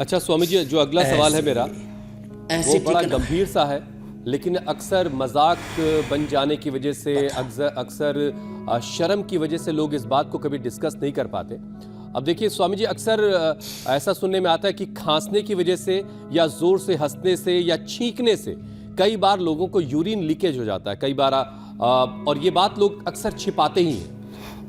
अच्छा स्वामी जी, जो अगला सवाल है मेरा वो बड़ा गंभीर सा है, लेकिन अक्सर मजाक बन जाने की वजह से, अक्सर शर्म की वजह से लोग इस बात को कभी डिस्कस नहीं कर पाते। अब देखिए स्वामी जी, अक्सर ऐसा सुनने में आता है कि खांसने की वजह से या जोर से हंसने से या छींकने से कई बार लोगों को यूरिन लीकेज हो जाता है कई बार, और ये बात लोग अक्सर छिपाते ही हैं।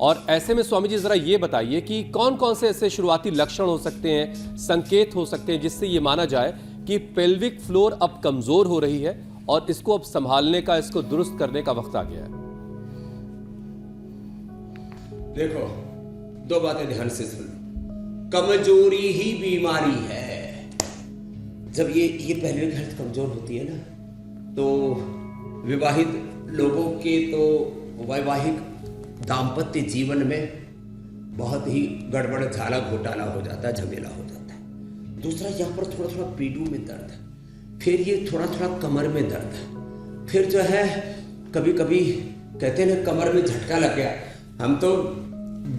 और ऐसे में स्वामी जी जरा ये बताइए कि कौन कौन से ऐसे शुरुआती लक्षण हो सकते हैं, संकेत हो सकते हैं जिससे ये माना जाए कि पेल्विक फ्लोर अब कमजोर हो रही है और इसको अब संभालने का, इसको दुरुस्त करने का वक्त आ गया है। देखो, दो बातें ध्यान से सुन। कमजोरी ही बीमारी है। जब ये पेल्विक हेल्थ कमजोर होती है ना, तो विवाहित लोगों के तो वैवाहिक दाम्पत्य जीवन में बहुत ही गड़बड़, झाला घोटाला हो जाता है, झमेला हो जाता है। दूसरा, यहाँ पर थोड़ा थोड़ा पेटों में दर्द है, फिर ये थोड़ा थोड़ा कमर में दर्द है, फिर जो है कभी कभी कहते हैं ना कमर में झटका लग गया। हम तो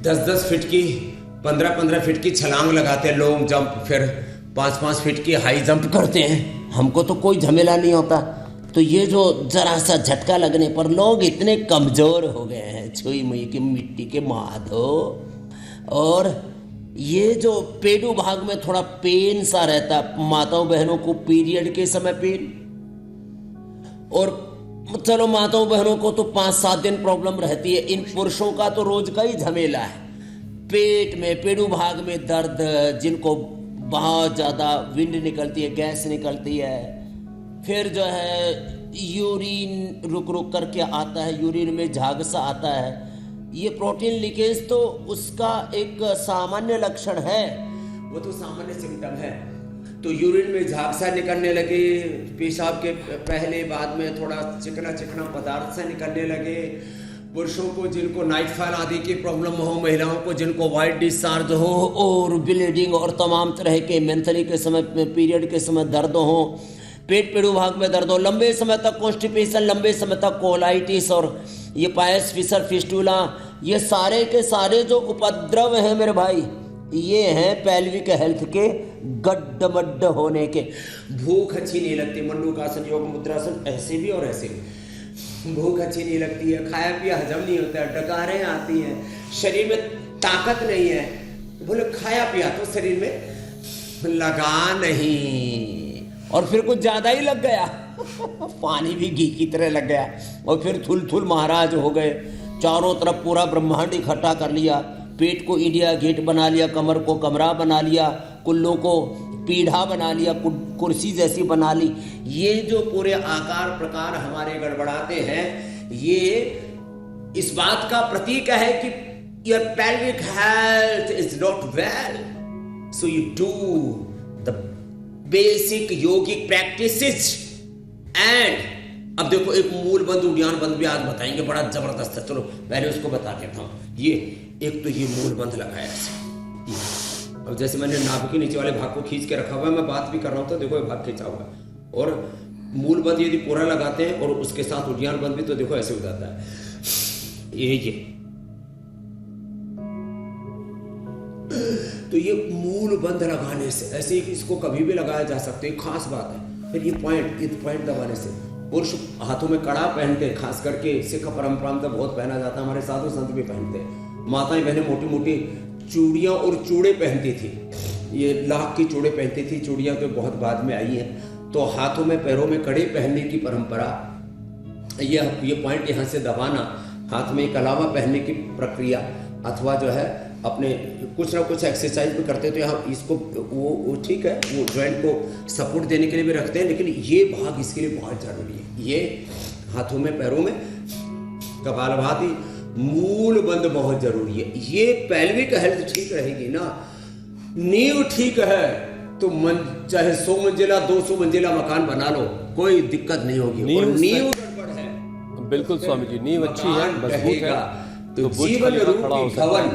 10-10 फीट की, 15-15 फीट की छलांग लगाते हैं, लॉन्ग जंप, फिर 5-5 फीट की हाई जंप करते हैं, हमको तो कोई झमेला नहीं होता। तो ये जो जरा सा झटका लगने पर लोग इतने कमजोर हो गए हैं, छुई मुई की मिट्टी के माधो। और ये जो पेडू भाग में थोड़ा पेन सा रहता है, माताओं बहनों को पीरियड के समय पेन, और चलो माताओं बहनों को तो 5-7 दिन प्रॉब्लम रहती है, इन पुरुषों का तो रोज का ही झमेला है। पेट में, पेडू भाग में दर्द, जिनको बहुत ज्यादा विंड निकलती है, गैस निकलती है, फिर जो है यूरिन रुक रुक करके आता है, यूरिन में झाग सा आता है। ये प्रोटीन लीकेज तो उसका एक सामान्य लक्षण है, वो तो सामान्य सिम्टम है। तो यूरिन में झाग सा निकलने लगे, पेशाब के पहले बाद में थोड़ा चिकना चिकना पदार्थ से निकलने लगे। पुरुषों को जिनको नाइट फॉल आदि की प्रॉब्लम हो, महिलाओं को जिनको वाइट डिस्चार्ज हो, और ब्लीडिंग और तमाम तरह के मेंथली के समय, पीरियड के समय दर्द हो, पेट पेड़ू भाग में दर्द हो, लंबे समय तक कॉन्स्टिपेशन, लंबे समय तक कोलाइटिस, और ये पायस फिशर फिस्टूला, ये सारे के सारे जो उपद्रव हैं मेरे भाई, ये हैं पेल्विक हेल्थ के गड्ढ होने के। भूख अच्छी नहीं लगती, मंडूकासन, योग मुद्रासन, ऐसे भी और ऐसे भी भूख अच्छी नहीं लगती है, खाया पिया हजम नहीं होता है, डकारें आती हैं, शरीर में ताकत नहीं है। बोले खाया पिया तो शरीर में लगा नहीं, और फिर कुछ ज्यादा ही लग गया पानी भी घी की तरह लग गया, और फिर थुल महाराज हो गए, चारों तरफ पूरा ब्रह्मांड इकट्ठा कर लिया, पेट को इंडिया गेट बना लिया, कमर को कमरा बना लिया, कुल्लों को पीढ़ा बना लिया, कुर्सी जैसी बना ली। ये जो पूरे आकार प्रकार हमारे गड़बड़ाते हैं, ये इस बात का प्रतीक है कि your pelvic health is not well, so you do the basic yogic practices. And अब देखो, एक मूल बंद उद्यान बंद भी आज बताएंगे, बड़ा जबरदस्त है। चलो पहले उसको बता देता हूं। ये एक तो ये मूल बंद लगाया ऐसे, अब जैसे मैंने नाभि के नीचे वाले भाग को खींच के रखा हुआ है, मैं बात भी कर रहा हूं तो देखो ये भाग खींचा हुआ है। और मूल बंद यदि पूरा लगाते हैं और उसके साथ उद्यान बंद भी, तो देखो ऐसे हो जाता है ये। तो ये मूल बंद लगाने से, ऐसे इसको कभी भी लगाया जा सकता है, खास बात है। फिर ये पॉइंट दबाने से, पुरुष हाथों में कड़ा पहनते हैं, खास करके सिख परंपरा में तो बहुत पहना जाता है, हमारे साधु संत भी पहनते हैं। माताएं बहनें मोटी मोटी चूड़ियां और चूड़े पहनती थी, ये लाख की चूड़े पहनती थी, चूड़ियां तो बहुत बाद में आई हैं। तो हाथों में पैरों में कड़े पहनने की परंपरा, ये पॉइंट यहाँ से दबाना, हाथ में एक अलावा पहनने की प्रक्रिया, अथवा जो है अपने कुछ ना कुछ एक्सरसाइज भी करते हैं। तो यहाँ इसको वो ठीक है, वो जॉइंट को सपोर्ट देने के लिए भी रखते हैं, लेकिन ये भाग इसके लिए बहुत जरूरी है। ये हाथों में पैरों में कपालभाति, मूल बंद बहुत जरूरी है। ये पेल्विक हेल्थ ठीक रहेगी ना, नींव ठीक है तो चाहे 100 मंजिला 200 मंजिला मकान बना लो, कोई दिक्कत नहीं होगी। नींव गड़बड़ है, बिल्कुल स्वामी जी, नींव अच्छी है, मजबूत है, तो जीवन रूपी भवन